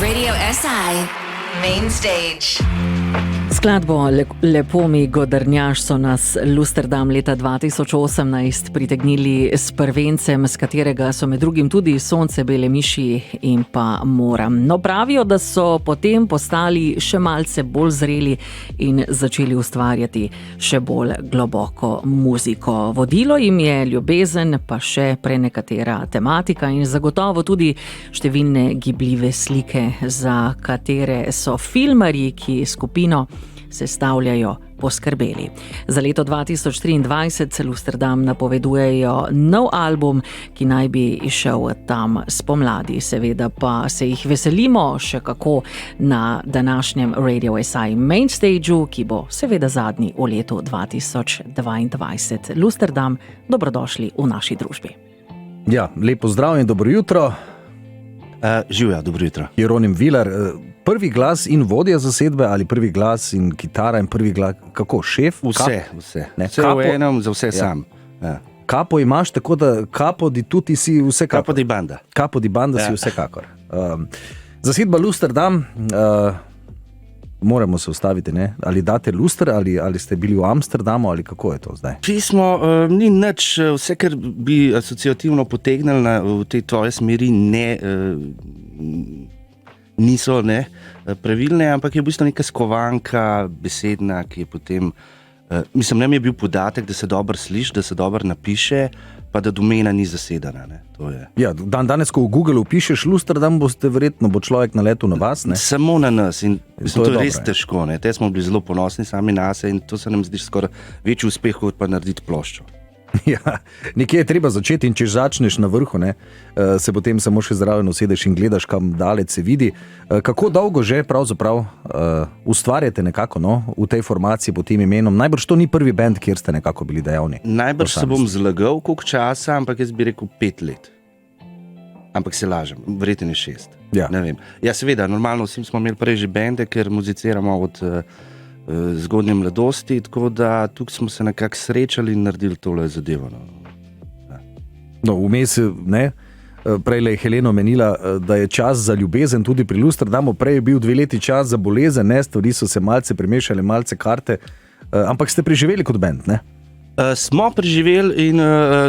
Radio SI Main Stage. Skladbo Lepo mi godrnjaš so nas Lusterdam leta 2018 pritegnili s prvencem, s katerega so med drugim tudi Sonce, bele miši in pa Mora. No, pravijo, da so potem postali še malce bolj zreli in začeli ustvarjati še bolj globoko muziko. Vodilo jim je ljubezen, pa še prenekatera tematika in zagotovo tudi številne gibljive slike, za katere so filmarji, ki skupino sestavljajo, poskrbeli. Za leto 2023 Lusterdam napovedujejo nov album, ki naj bi izšel tam spomladi. Seveda pa se jih veselimo še kako na današnjem Radio SI Main Stageu, ki bo seveda zadnji v letu 2022. Lusterdam, dobrodošli v naši družbi. Ja, lepo zdrav in dobro jutro. Živja, dobro jutro. Jeronim Vilar, prvi glas in vodja zasedbe ali prvi glas in kitara in prvi glas, kako, šef? Vse. Ne, vse kapo, v enem, za vse sam. Ja. Kapo imaš, tako da kapo di tuti si vsekakor. Kapo di banda. Kapo di banda si vsekakor. Zasedba Lusterdam, moramo se ustaviti, ne? Ali date luster, ali ste bili v Amsterdamu, ali kako je to zdaj? Pismo ni nič, vse, kar bi asociativno potegnili v tej tvoje smeri, niso pravilne, ampak je v bistvu neka skovanka besedna, ki je potem, nam je bil podatek, da se dobro sliši, da se dobro napiše, pa da domena ni zasedena. To je. Ja, danes, ko v Google pišeš Lusterdam, bo človek naletel na vas, ne? Samo na nas in to je res dobro, težko. Te smo bili zelo ponosni sami nase in to se nam zdi skoraj večji uspeh, kot pa narediti ploščo. Ja, nekje je treba začeti in če začneš na vrhu, se potem samo še zraven usedeš in gledaš, kam dalec se vidi. Kako dolgo že pravzaprav ustvarjate nekako v tej formaciji pod tem imenom? Najbrž to ni prvi band, kjer ste nekako bili dejavni. Najbrž se bom zlagal koliko časa, ampak jaz bi rekel 5 let. Ampak se lažem, verjetno je 6. Ja. Ne vem. Ja, seveda, normalno vsi smo imeli prej že bende, ker muziciramo od zgodnje mladosti, tako da tukaj smo se nekako srečali in naredili tole zadevo. No, vmes, prej je Helena omenila, da je čas za ljubezen tudi pri Lusterdamu, prej je bil 2 leti čas za bolezen, stvari so se malce premešale, malce karte, ampak ste preživeli kot band, ne? Smo preživeli in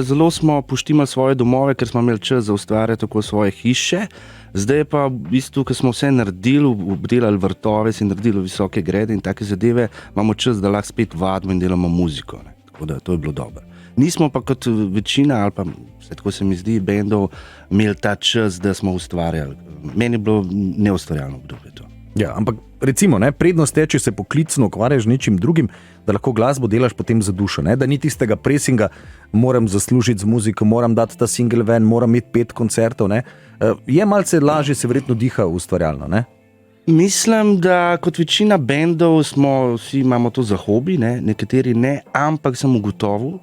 zelo smo poštimali svoje domove, ker smo imeli čas za ustvarjati tako svoje hiše. Zdaj pa v bistvu, ko smo vse naredili, obdelali vrtove, si naredili visoke grede in take zadeve, imamo čas, da lahko spet vadimo in delamo muziko. Tako da to je bilo dobro. Nismo pa kot večina, ali pa vse tako se mi zdi, bendov, imeli ta čas, da smo ustvarjali. Meni je bilo neustvarjalno obdobje to. Ja, ampak recimo, prednost je, če se poklicno ukvarjaš z ničim drugim, da lahko glasbo delaš potem za dušo, da ni tistega presinga, moram zaslužiti z muziko, moram dati ta single ven, moram imeti 5 koncertov, Je malce lažje se verjetno diha ustvarjalno, ne? Mislim, da kot večina bendov vsi imamo to za hobi, nekateri ne, ampak sem ugotovil,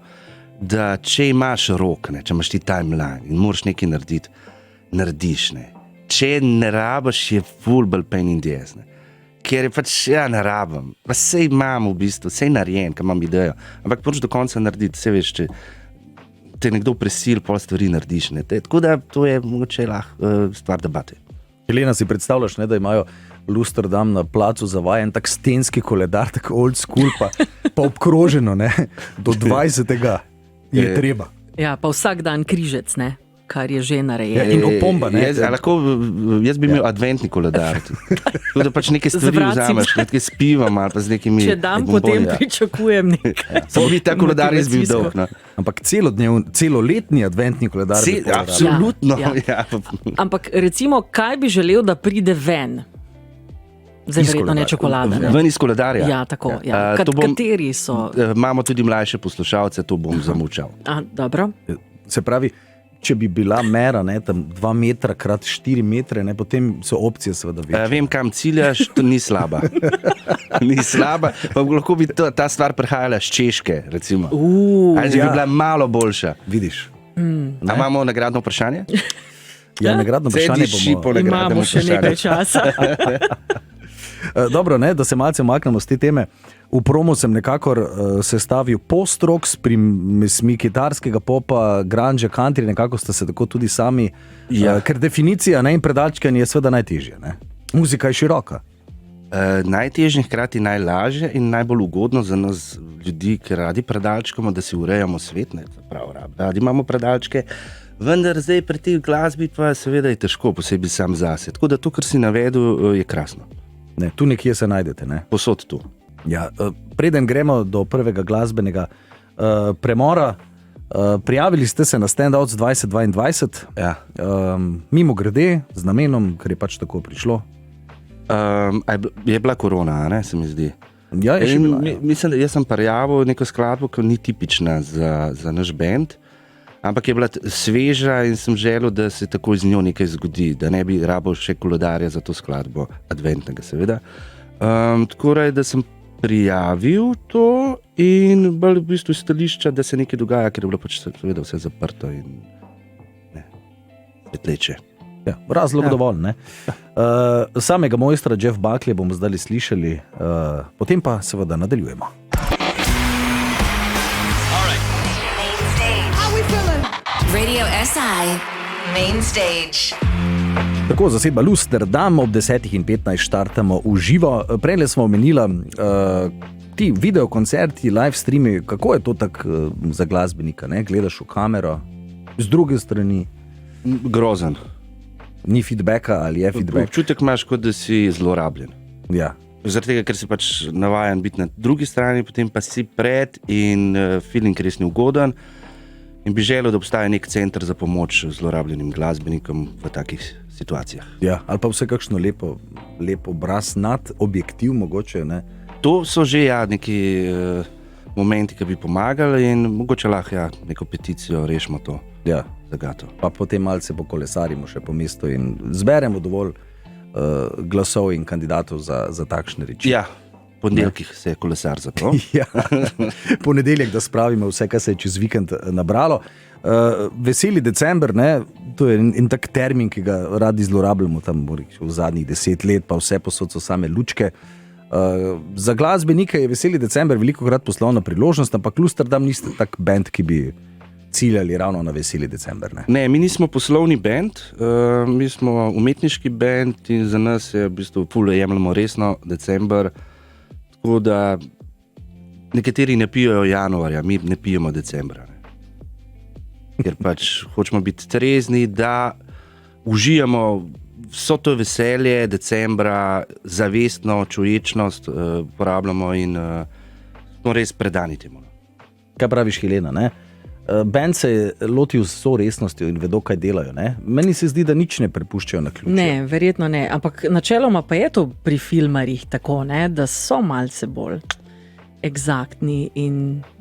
da če imaš rok, če imaš ti timeline in moraš nekaj narediti, narediš, Če ne rabiš, je ful bolj pain in the ass, ker je pač, ne rabim, pa sej imam v bistvu, sej narejen, ker imam idejo, ampak moraš do konca narediti, sej veš, če te nekdo presil, pol stvari narediš, tako da to je mogoče lahko stvar debate. Helena, si predstavljaš, da imajo Lusterdam na placu zavajen tak stenski koledar, tak old school, pa obkroženo, do 20. je treba. Ja, pa vsak dan križec, kar je že narejeno. In opomba, Jaz bi imel adventni koledar. Da pač neke stvari vzameš, nekaj s pivom ali pa z nekimi Če dam, potem pričakujem nekaj. Samo bi ta koledar jaz bil dolg. Ampak celoletni adventni koledar. Absolutno. Ja. Ampak recimo, kaj bi želel, da pride ven? Zdaj verjetno ne čokolada. Ven iz koledarja? Ja, tako. Ja. Kateri so? Imamo tudi mlajše poslušalce, to bom zamučal. Dobro. Se pravi, če bi bila mera, tam 2 metra krat 4 metre, potem so opcije seveda večje. Vem, kam ciljaš, to ni slaba. Ni slaba, pa lahko bi ta stvar prihajala z Češke, recimo. Ali bi bila malo boljša. Vidiš. Imamo nagradno vprašanje? Ja, nagradno vprašanje bomo. Imamo še nekaj časa. Dobro, da se malce umaknemo z te teme. V promo sem nekakor sestavil post-rock s primesmi kitarskega popa, grunge, country, nekako ste se tako tudi sami, ker definicija in predalčkanje je seveda najtežje. Muzika je široka. Najtežje, hkrati najlažje in najbolj ugodno za nas ljudi, ki radi predalčkamo, da si urejamo svet, ne, radi imamo predalčke, vendar zdaj pri tej glasbi pa seveda je težko, posebej sam zase. Tako da to, kar si navedel, je krasno. Ne, tu nekje se najdete. Ne? Posod tu. Ja, preden gremo do prvega glasbenega premora, prijavili ste se na Standouts 2022, Ja. Mimo grede, z namenom, ker je pač tako prišlo. Je bila korona, ne, se mi zdi. Ja, je še bila, ja. Mislim, da jaz sem prijavil neko skladbo, ki ni tipična za naš band, ampak je bila sveža in sem želel, da se tako z njo nekaj zgodi, da ne bi rabil še koledarja za to skladbo, adventnega seveda. Tako da sem prijavil to in bolj v bistvu stališča, da se nekaj dogaja, ker je bilo pač seveda vse zaprto in svetleče. Ja, razlog dovolj. Ne? Samega mojstra Jeff Buckley bomo zdaj slišali, potem pa seveda nadaljujemo. Radio SI Main Stage. Tako, zasedba Lusterdam ob 10:15 štartamo v živo. Prejle smo omenila ti videokoncerti, live streami, kako je to tako za glasbenika, ne? Gledaš v kamero, z druge strani Grozen. ni feedbacka ali je feedback. Občutek imaš, kot da si zlorabljen. Ja. Zaradi tega, ker si pač navajen biti na drugi strani, potem pa si pred in feeling res ni ugoden. In bi želel, da obstaja nek center za pomoč zlorabljenim glasbenikom v takih situacijah. Ja, ali pa vse kakšno lep obraz nad objektiv mogoče, ne? To so že neki momenti, ki bi pomagali in mogoče lahko neko peticijo rešimo to Ja. zagato. Pa potem malce pokolesarimo še po mestu in zberemo dovolj glasov in kandidatov za takšne reči. Ja, po ponedeljkih se je kolesar za to. Ja, ponedeljek, da spravimo vse, kar se je čez vikend nabralo. Veseli december, ne? To je en tak termin, ki ga radi zlorabljamo tam v zadnjih 10 let, pa vse posod so same lučke. Za glasbenike je veseli december velikokrat poslovna priložnost, ampak Lusterdam niste tak band, ki bi ciljali ravno na veseli december. Ne, mi nismo poslovni band, mi smo umetniški band in za nas je v bistvu ful jemljemo resno december, tako da nekateri ne pijejo januarja, mi ne pijemo decembra. Ne. Ker pač hočemo biti trezni, da užijamo vso to veselje decembra, zavestno, čuječnost uporabljamo in smo res predani temu. Kaj praviš, Helena, ne? Band se je lotil z vso resnostjo in vedo, kaj delajo. Ne? Meni se zdi, da nič ne prepuščajo na ključe. Ne, verjetno ne. Ampak načeloma pa je to pri filmarjih tako, ne? Da so malce bolj eksaktni.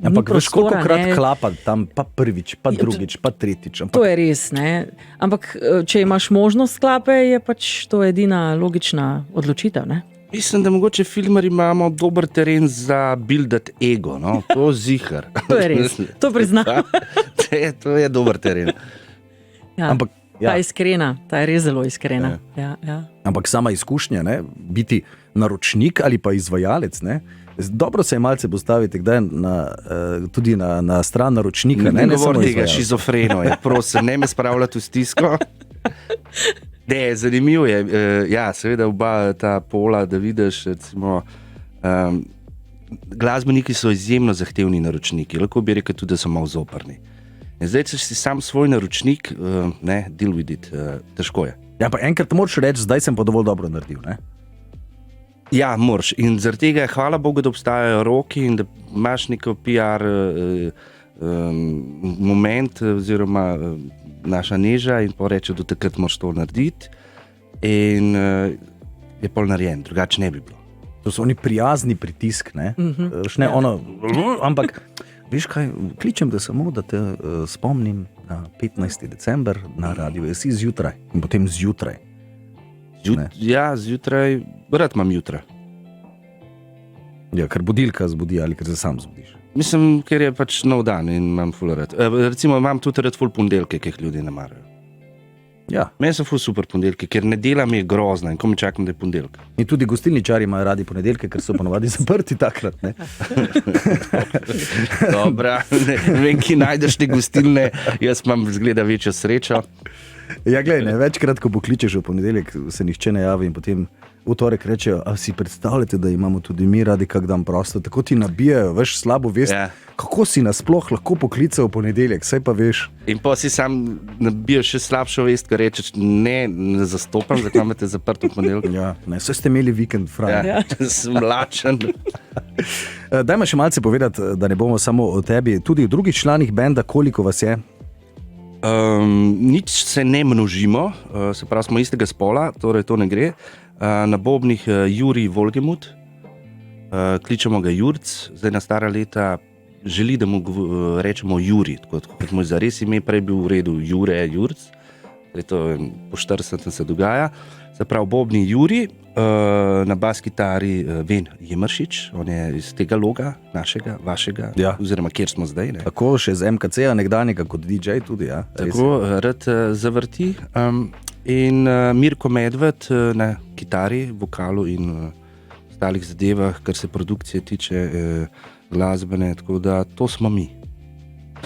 Ampak veš, kolikokrat klapa tam, pa prvič, pa drugič, pa tretjič. To je res, ne. Ampak če imaš možnost klape, je pač to edina logična odločitev, ne. Mislim, da mogoče filmari imamo dober teren za buildati ego, no? To zihar. To je res, to priznam. To je dober teren. Ja. Ampak, Ta je iskrena, ta je res zelo iskrena. Ja. Ampak sama izkušnja, ne? Biti naročnik ali pa izvajalec, ne? Dobro se je malce postaviti kdaj tudi na stran naročnika. Ne govor tega, šizofreno je, prosim, ne me spravljati v stisko. Ne, zanimivo je, ja, seveda oba ta pola, da vidiš, recimo, glasbeniki so izjemno zahtevni naročniki, lahko bi rekel tudi, da so malo zoprni. In zdaj, če si sam svoj naročnik, ne, deal with it, težko je. Ja, pa enkrat moraš reči, zdaj sem pa dovolj dobro naredil, ne? Ja, moraš. In zaradi tega je hvala Bogu, da obstajajo roki in da imaš neko PR moment oziroma naša Neža in pa reče, da takrat moraš to narediti in je pol narejen, drugače ne bi bilo. To so oni prijazni pritisk, ne? Ne ono, ampak veš kaj, kličem te samo, da te spomnim na 15. december na radiu SI zjutraj in potem zjutraj. Ja, zjutraj, rad imam jutra. Ja, ker budilka zbudi ali ker se sam zbudiš. Mislim, ker je pač nov dan in imam ful rad. Recimo imam tudi rad ful ponedeljke, ki jih ljudje ne marajo. Ja. Meni so ful super ponedeljke, ker nedela mi je grozna in ko mi čakam, da je ponedeljka. In tudi gostilničari imajo radi ponedeljke, ker so ponovadi zaprti takrat, ne? Dobra, ne vem, ki najdeš te gostilne, jaz imam zgleda večjo srečo. Ja, glej, ne, večkrat, ko pokličeš v ponedeljek, se nihče ne javi in potem v torek rečejo, a si predstavljate, da imamo tudi mi radi kak dan prosto, tako ti nabijajo, veš, slabo vest, kako si nasploh lahko poklical v ponedeljek, saj pa veš. In pa si sam nabijaš še slabšo vest, ko rečeš, ne zastopam, zakaj imate zaprt v ponedeljek. Ja, ne, saj ste imeli vikend, Fran. Ja, sem mlačen. Dajme še malce povedati, da ne bomo samo o tebi, tudi o drugih članih benda, koliko vas je? Nič se ne množimo, se pravi, smo istega spola, torej to ne gre. Na bobnih Juri Volgemut, kličemo ga Jurc, zdaj na stara leta želi, da mu rečemo Juri, kot mu je zares ime, prej bil v redu Jure Jurc, to po 40 se dogaja. Se pravi, bobni Juri, na bas kitari Ven Jemršič, on je iz tega loga, našega, vašega, oziroma kjer smo zdaj. Ne? Tako, še z MKC-a nekdanjega kot DJ tudi, ja. Tako, rad zavrti. In Mirko Medved na kitari, vokalu in ostalih zadevah, kar se produkcije tiče glasbene, tako da to smo mi.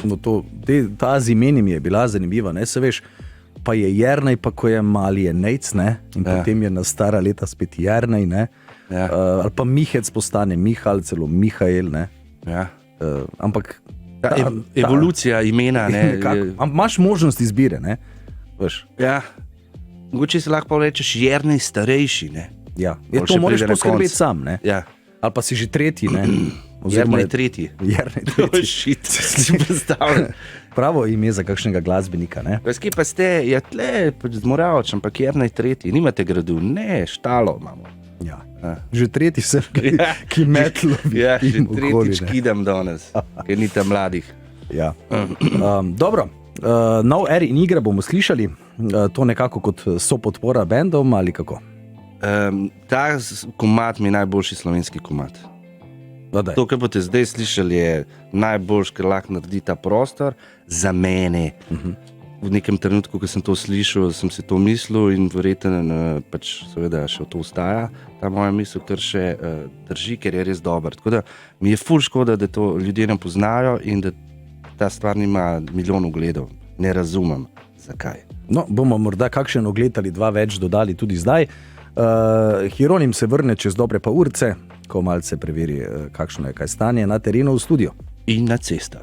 No ta z imenim je bila zanimiva, ne, se veš, pa je Jernej, pa ko je mali je Nejc, ne, in potem je na stara leta spet Jernej, ne, ali pa Mihec postane Mihal, celo Mihael, ne. Ampak evolucija imena, ne. Imaš možnost izbire, ne, veš. Ja. Mogoče si lahko rečeš Jernej starejši, ne? Ja, to moraš poskrbeti sam, ne? Ja. Ali pa si že tretji, ne? Jernej tretji. Jernej tretji. Shit, si predstavljam. Pravo ime za kakšnega glasbenika, ne? Skaj pa ste, je tle, pač z Moravč, ampak Jernej tretji, nimate gradu, ne, štalo imamo. Ja, že tretji sem, ki metlo bi. Ja, že tretjič kidam danes, ker ni tam mladih. Ja, dobro. Nov Eri in igra bomo slišali, to nekako kot sopodpora bendom ali kako? Ta komad mi je najboljši slovenski komad. To, kar boste zdaj slišali, je najboljši, ker lahko naredi ta prostor za mene. V nekem trenutku, ko sem to slišal, sem si to mislil in verjetno pač seveda še to ostaja, ta moja misel, ker še drži, ker je res dober. Tako da mi je ful škoda, da to ljudje ne poznajo in da ta stvar nima milijon ogledov. Ne razumem, zakaj. No, bomo morda kakšen ogled ali dva več dodali tudi zdaj. Hieronim se vrne čez dobre pa urce, ko malce preveri, kakšno je kaj stanje na terenu v studiu. In na cestah.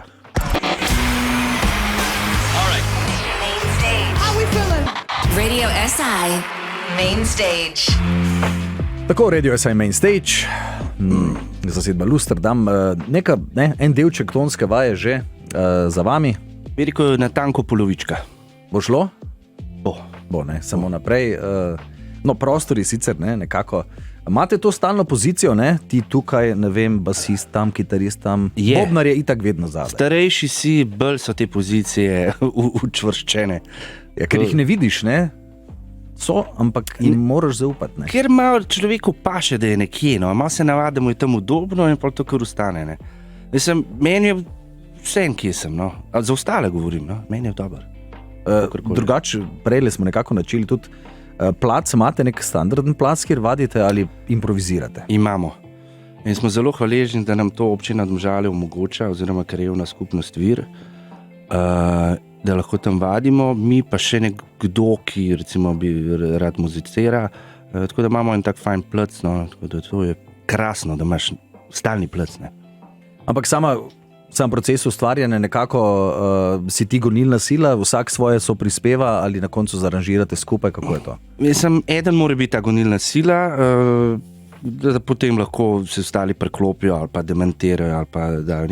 Radio SI Main Stage. Tako, Radio SI Main Stage, zasedba Lusterdam, en delček tonske vaje že za vami. Veliko je natanko polovička. Bo šlo? Bo, ne, samo naprej. No, prostori sicer, ne, nekako. Imate to stalno pozicijo, ne? Ti tukaj, ne vem, basist tam, kitarist tam. Bobnar je itak vedno zadaj. Starejši si, bolj so te pozicije učvrščene. Ja, ker jih ne vidiš, ne? So, ampak jim moraš zaupati, ne? Ker malo človeku paše, da je nekje, no. Malo se navadi, da mu je tam udobno in pol to kar ustane, ne. Meni je vsem, kje sem, no. Za ostale govorim, no. Meni je dober. Drugače, prejle smo nekako načeli tudi plac, imate nek standarden plac, kjer vadite ali improvizirate? Imamo. In smo zelo hvaležni, da nam to občina Domžale omogoča, oziroma krajevna skupnost Vir, da lahko tam vadimo, mi pa še nekdo, ki recimo bi rad muzicira, tako da imamo en tak fajn plac, no, tako da to je krasno, da imaš stalni plac, ne. Ampak sam proces ustvarjanja nekako si ti gonilna sila, vsak svoje so prispeva ali na koncu zaranžirate skupaj, kako je to? Eden mora biti ta gonilna sila, da potem lahko se ostali preklopijo ali pa dementirajo ali pa dajo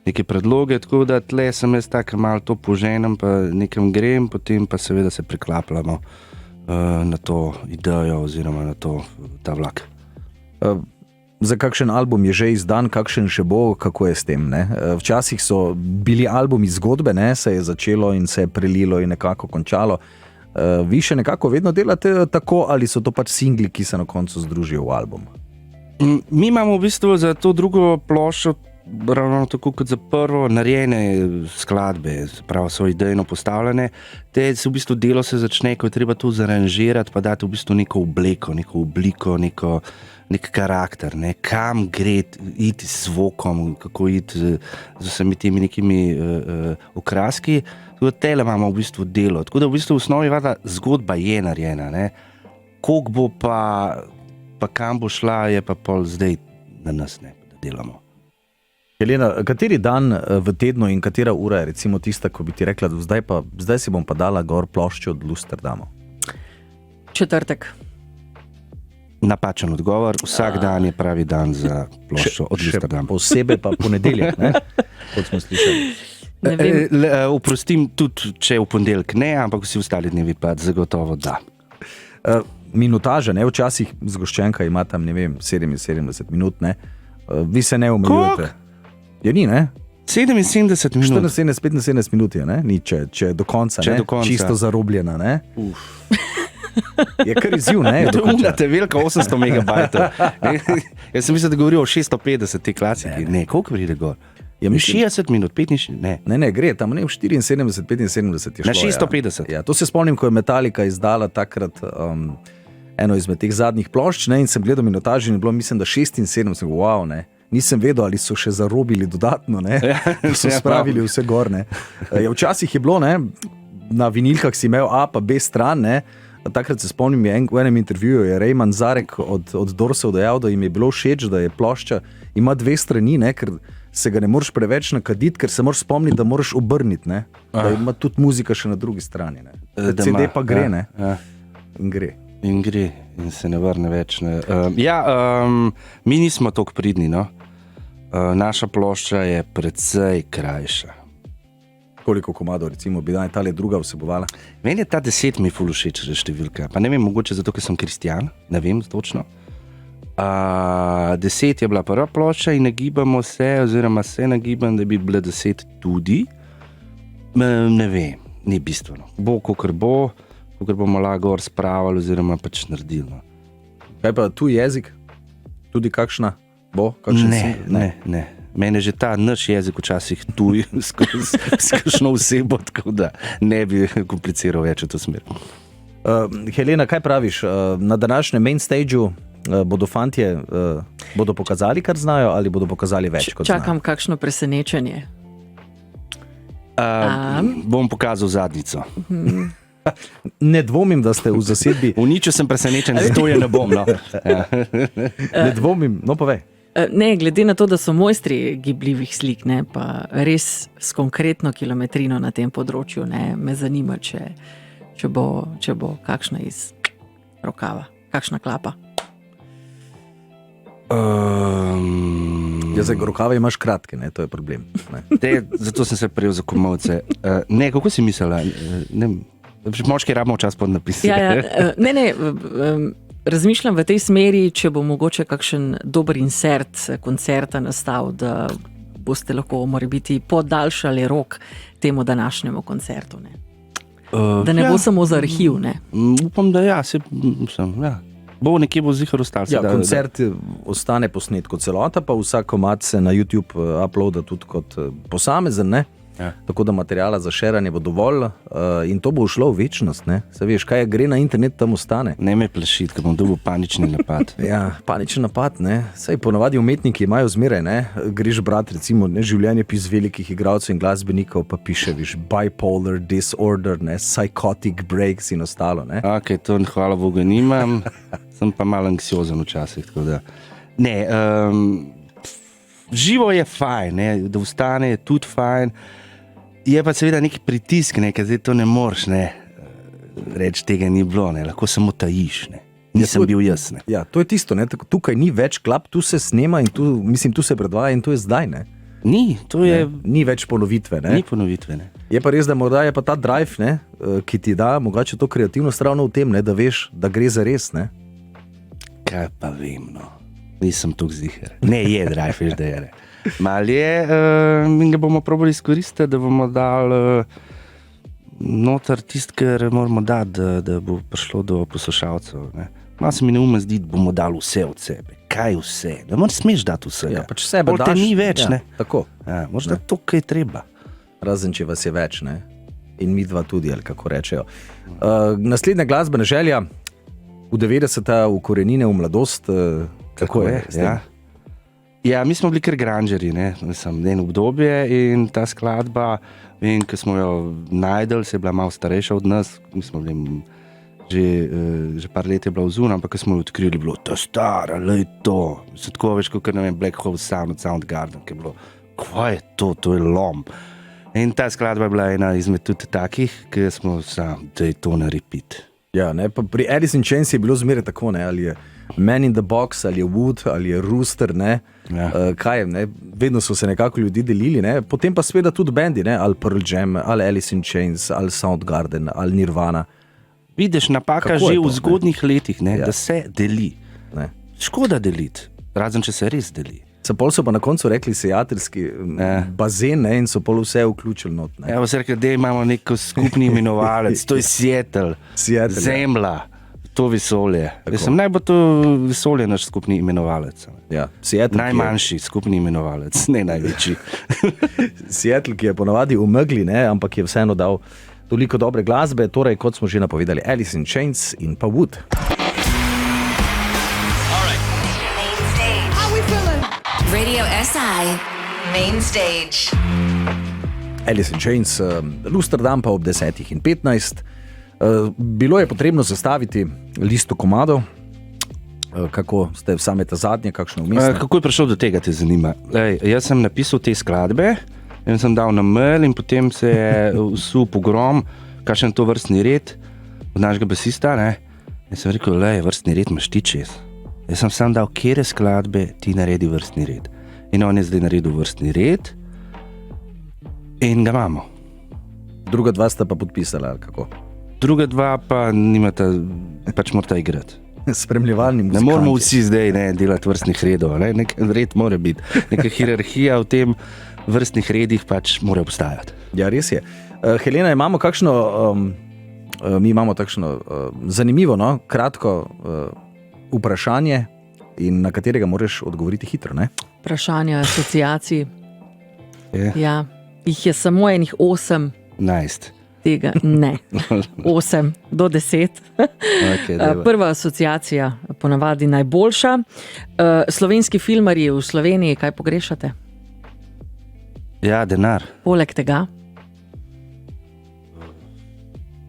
neke predloge, tako da tle sem jaz tako malo to poženem, pa nekam grem, potem pa seveda se preklapljamo na to idejo oziroma na ta vlak. Za kakšen album je že izdan, kakšen še bo, kako je s tem, ne? Včasih so bili albumi zgodbe, ne? Se je začelo in se je prelilo in nekako končalo. Vi še nekako vedno delate tako ali so to pač singli, ki se na koncu združijo v album? Mi imamo v bistvu za to drugo ploščo ravno tako kot za prvo narejene skladbe, prav so idejno postavljene. Te se v bistvu delo se začne, ko je treba to zaranžirati, pa dati v bistvu neko obleko, neko obliko, nek karakter, ne, kam gre, iti s zvokom, kako iti z vsemi temi nekimi okraski. Tako da tele imamo v bistvu delo. Tako da v bistvu v osnovi zgodba je narejena, ne. Koliko bo pa pa kam bo šla, je pa pol zdaj na nas, ne, da delamo. Helena, kateri dan v tednu in katera ura je recimo tista, ko bi ti rekla, da zdaj si bom pa dala gor ploščo od Lusterdama? Četrtek. Napačen odgovor, vsak dan je pravi dan za ploščo od Lusterdama. Posebej pa ponedeljek, ne? Kot smo slišali. Ne vem. Oprostim tudi, če je v ponedeljek ne, ampak vsi ostali dnevi pa zagotovo da. Minutaža, ne? Včasih zgoščenka ima tam, ne vem, 77 minut, ne? Vi se ne omejujete. Je ni, ne? 77 minut. 75 minut je, ne? Ni, če do konca, Če ne? do konca. Čisto zarobljena, ne? Je kar izziv, ne? To je umnate velika 800 megabajtov. Jaz sem mislil, da govorijo o 650 te klasiki. Ne, koliko pride gor? Ja, mislim, 60 minut, 65, ne. Ne, gre, tam ne v 74, 75 je šlo. Na 650. Ja, to se spomnim, ko je Metallica izdala takrat eno izmed teh zadnjih plošč, ne, in sem gledal minutažo in je bilo, mislim, da 76, wow, ne. Nisem vedel, ali so še zarobili dodatno, ne. So spravili vse gor, ne. Ja, včasih je bilo, ne, na vinilkah si imel A pa B stran, ne. Takrat se spomnim, v enem intervjuju je Raymond Zarek od Dorsov dejal, da jim je bilo všeč, da je plošča, ima dve strani, ne, ker se ga ne moreš preveč nakaditi, ker se moraš spomniti, da moraš obrniti, ne, da ima tudi muzika še na drugi strani, ne. CD pa gre, ne, in gre. In gre, in se ne vrne več, ne. Mi nismo toliko pridni, no. Naša plošča je precej krajša. Koliko komadov, recimo, bi danes tale druga vsebovala? Meni je ta 10 mi ful všeč številka. Pa ne vem, mogoče zato, ker sem kristjan, ne vem točno. 10 je bila prva plošča in nagibamo se, oziroma se nagibam, da bi bile 10 tudi. Ne vem, ni bistveno. Bo, kakor bomo lahko gor spravili, oziroma pač naredili. No. Kaj pa tu jezik? Tudi kakšna bo? Ne. Mene že ta naš jezik včasih tuj s kakšno osebo, tako da ne bi kompliciral več v to smer. Helena, kaj praviš? Na današnjem main stageu bodo fantje bodo pokazali, kar znajo, ali bodo pokazali več, kot znajo? Čakam kakšno presenečenje. Bom pokazal zadnjico. Ne dvomim, da ste v zasedbi. V niču sem presenečen, zato je ne bom. No. Ne dvomim, no povej. Ne, glede na to, da so mojstri gibljivih slik, ne, pa res s konkretno kilometrino na tem področju, ne, me zanima, če bo kakšna iz rokava, kakšna klapa. Zdaj, rokave imaš kratke, ne, to je problem. Zato sem se prijel za komolce. Ne, kako si mislila? Moški rabimo čas pod napisi. Razmišljam v tej smeri, če bo mogoče kakšen dober insert koncerta nastal, da boste lahko morebiti podaljšali rok temu današnjemu koncertu. Ne? Da ne bo samo za arhiv. Ne? Upam, da ja. Bo nekje bo zihar ostal. Koncert ostane posnet kot celota, pa vsak komad se na YouTube uploada tudi kot posamezen, ne? Ja. Tako da materijala za šeranje bo dovolj in to bo šlo v večnost, ne? Se veš, kaj gre na internet, tam ostane. Ne me plešiti, ker bom dobil panični napad. Ja, panični napad, ne? Saj ponavadi umetniki imajo zmeraj, ne? Greš brat, recimo, ne, življenjepis velikih igralcev in glasbenikov, pa piše, viš, bipolar disorder, ne? Psychotic breaks in ostalo, ne? Ok, to hvala Bogu nimam, sem pa malo anksiozen včasih, tako da. Ne, živo je fajn, ne? Da ostane je tudi fajn. Je pa seveda neki pritisk, ne, ker zdaj to ne moreš, ne, reči tega ni bilo, ne, lahko samo tajiš, ne. Nisem bil jaz, ne. Ja, to je tisto, ne, tukaj ni več klap, tu se snema in tu se predvaja in to je zdaj, ne. Ni, to je... Ni več ponovitve, ne. Ni ponovitve, ne. Je pa res, da morda je pa ta drive, ne, ki ti da mogoče to kreativnost ravno v tem, ne, da veš, da gre za res, ne. Kaj pa vem, no. Nisem tuk zihar. Ne, je drive, veš, da je, ne. Mal je in ga bomo probali izkoristiti, da bomo dali noter tist, kar moramo dati, da bo prišlo do poslušalcev. Malo se mi neume zdi, da bomo dali vse od sebe. Kaj vse? Ne moreš smeš dati vse. Ja, pač sebe daš. Te ni več, ja, ne? Tako. Ja, možda to, kaj je treba. Razen, če vas je več, ne? In mi dva tudi, ali kako rečejo. Naslednja glasbena želja v 90-ta, v korenine, v mladost. Kako je? Ja, mi smo bili kar granžeri, ne, eno obdobje in ta skladba, vem, ko smo jo najdeli, se je bila malo starejša od nas, mi smo bili že par let je bila vzuna, ampak ko smo jo odkrili, je bilo to stara, lej to. Se tako veš, kot ne vem, Black Hole Sound od Soundgarden, ki je bilo, kaj je to je lom. In ta skladba je bila ena izmed tudi takih, ki smo sam, da je to na repeat. Ja, ne, pa pri Alice in Chains je bilo zmeraj tako, ne, ali je Man in the Box, ali je Wood, ali je Rooster, ne, kaj je, ne, vedno so se nekako ljudi delili, ne, potem pa seveda tudi bendi, ne, ali Pearl Jam, ali Alice in Chains, ali Soundgarden, ali Nirvana. Vidiš, napaka Kako je že to, v zgodnjih letih, ne, Ja. da se deli. Ne. Škoda deliti, razen če se res deli. Pol so pa na koncu rekli sejateljski bazen, ne, in so pol vse vključili not. Ne. Evo se rekel, da imamo neko skupni imenovalec, to je Seattle, Seattle, ja. Zemlja, to vesolje. Naj bo to vesolje naš skupni imenovalec. Ja, Seattle, Najmanjši skupni imenovalec, ne največji. Seattle, ki je ponavadi v megli, ne, ampak je vseeno dal toliko dobre glasbe, torej kot smo že napovedali, Alice in Chains in pa Wood. Radio SI Main Stage. Alice in Chains, Lusterdam pa ob 10:15. Bilo je potrebno sestaviti listo komadov. Kako ste same ta zadnje, kakšno vmesne? Kako je prišel do tega, te zanima? Jaz sem napisal te skladbe in sem dal na mail in potem se je vsul pogrom, kakšen to vrstni red od našega basista, ne? In sem rekel, vrstni red imaš ti čez. Jaz sem sam dal, kjere skladbe ti naredi vrstni red. In on je zdaj naredil vrstni red in ga imamo. Druga dva sta pa podpisala, ali kako? Druga dva pa nimata, pač morata igrati. Spremljevalni Ne muzikanti. moramo vsi zdaj delati vrstnih redov, ne? Nek red mora biti, neka hierarhija v tem vrstnih redih pač mora obstajati. Ja, res je. Helena, imamo kakšno, mi imamo takšno zanimivo, no, kratko vprašanje, in na katerega moraš odgovoriti hitro, ne? Vprašanja, asociacij. Je? Ja, jih je samo enih 8, Nice. tega ne. 8 do 10. Okay, Prva asociacija, ponavadi najboljša. Slovenski filmarji v Sloveniji, kaj pogrešate? Ja, denar. Poleg tega,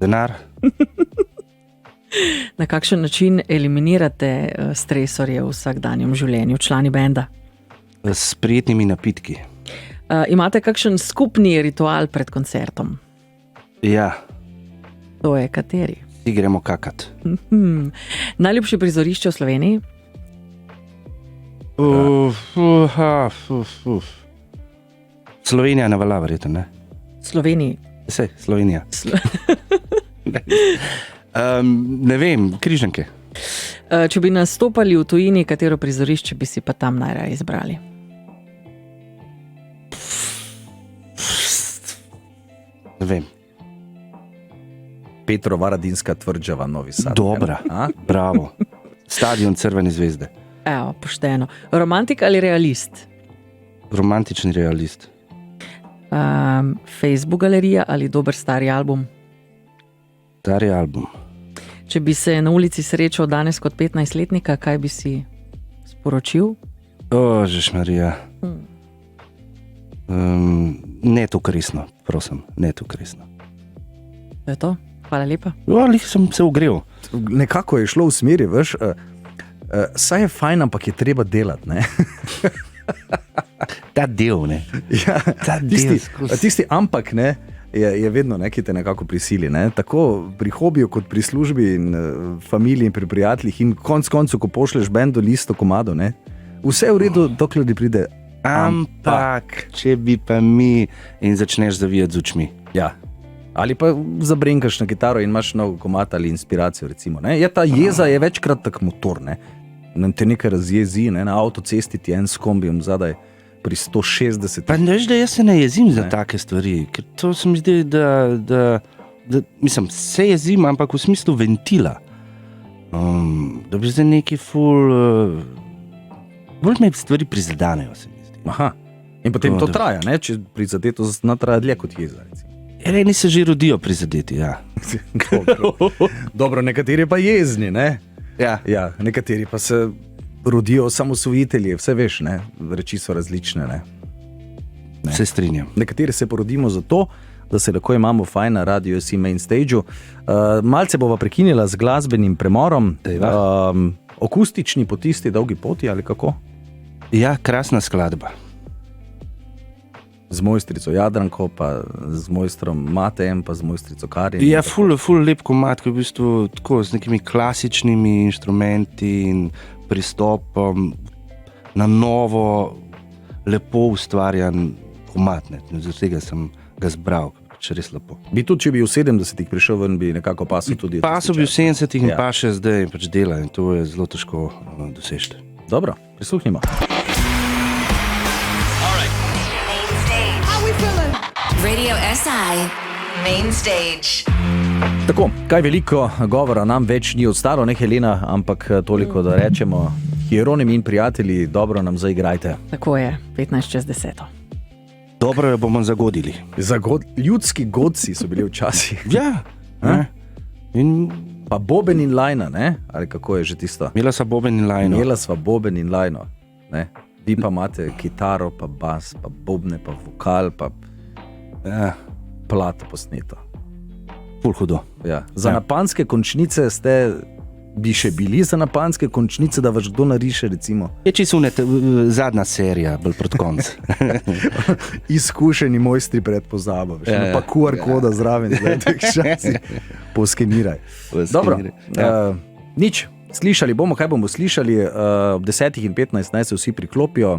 Denar. na kakšen način eliminirate stresorje v vsakdanjem življenju, člani benda? S prijetnimi napitki. Imate kakšen skupni ritual pred koncertom? Ja, To je kateri? vsi gremo kakat. Najljubše prizorišče v Sloveniji? Slovenija ne velja, verjetno, ne? Sloveniji. Sej, Slovenija. Ne vem, Križanke. Če bi nastopali v tujini, katero prizorišče bi si pa tam najraje izbrali? Ne vem. Petro-Varadinska tvrđava, Novi Sad. Dobra, bravo. Stadion Crvene zvezde. Evo, pošteno. Romantik ali realist? Romantični realist. Facebook galerija ali dober stari album? Stari album. Če bi se na ulici srečal danes kot 15-letnika, kaj bi si sporočil? Žeš Marija. Ne to koristno, prosim, ne to koristno. To je to? Hvala lepa. Lih sem se ogrel. Nekako je šlo v smeri, veš, saj je fajn, ampak je treba delati, ne? Ta del, ne. Ja, Ta del skozi. tisti ampak, ne, je vedno nekaj te nekako prisili, ne? Tako pri hobiju kot pri službi in familiji in pri prijateljih in konc koncu, ko pošleš bendu listo komado, ne? Vse je v redu, dokler ti pride Ampak, če bi pa mi in začneš zavijati z očmi. Ja. Ali pa zabrenkaš na kitaro in imaš nov komad ali inspiracijo, recimo, ne? Ta jeza je večkrat tak motor, ne? Nam te nekaj razjezi, ne? Na avtocesti ti en s kombijem zadaj pri 160. Pa ne veš, da jaz se ne jezim za take stvari, ker to se mi zdi, da mislim, se jezim, ampak v smislu ventila. Da bi zdaj neki bolj me stvari prizadanejo, se mi zdi. Aha. In potem to Da. traja, ne? Če prizadeto zna traja dlje kot jeza, recimo. Eni se že rodijo prizadeti, ja. Dobro, nekateri pa jezni, ne? Ja. Ja, nekateri pa se rodijo osamosvojitelji, vse veš, ne? Reči so različne, ne? Se strinjam. Nekateri se porodimo zato, da se lahko imamo fajn na Radio SI Main Stageu. Malce bova prekinila z glasbenim premorom. Akustični po tisti dolgi poti ali kako? Ja, krasna skladba. Z mojstrico Jadranko, pa z mojstrom Matejem, pa z mojstrico Karin. Ja, ful lep komad, ki v bistvu tako z nekimi klasičnimi inštrumenti in pristopom na novo, lepo ustvarjan komad. Zaradi tega sem ga zbral, če res lepo. Bi tudi, če bi v 70-ih prišel ven, bi nekako pasel tudi. Pasel bi v 70-ih in pa še zdaj pač dela in to je zelo težko doseči. Dobro, prisluhnimo. Radio SI Main Stage. Tako, kaj veliko govora nam več ni ostalo, ne Helena, ampak toliko, da rečemo, Hieronim in prijatelji, dobro nam zaigrajte. Tako je, 15:10. Dobro jo bomo zagodili. Ljudski godci so bili včasih. Ja, in Pa boben in lajna, ne? Ali kako je že tisto? imela sva boben in lajno. Imela sva boben in lajno, ne? Vi pa imate kitaro, pa bas, pa bobne, pa vokal, pa plato posneto. Ful hudo. Ja. Za napanske končnice bi še bili za napanske končnice, da vas kdo nariše, recimo. Je čisto zadnja serija, bolj proti koncu. Izkušeni mojstri pred pozabo. Pa QR koda zraven, poskeniraj. Dobro, nič. Slišali bomo, kaj bomo slišali, ob 10:15 naj se vsi priklopijo.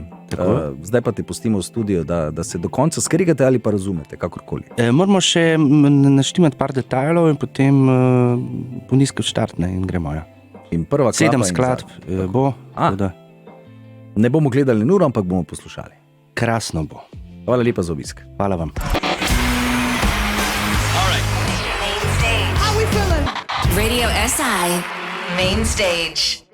Zdaj pa te pustimo v studiu, da se do konca skrigate ali pa razumete, kakorkoli. Moramo še naštimati par detajlov in potem bo nizko štart, ne, in gremo. Ja. In prva 7 skladb bo. Ne bomo gledali nur, ampak bomo poslušali. Krasno bo. Hvala lepa za obisk. Hvala vam. Radio SI Main Stage.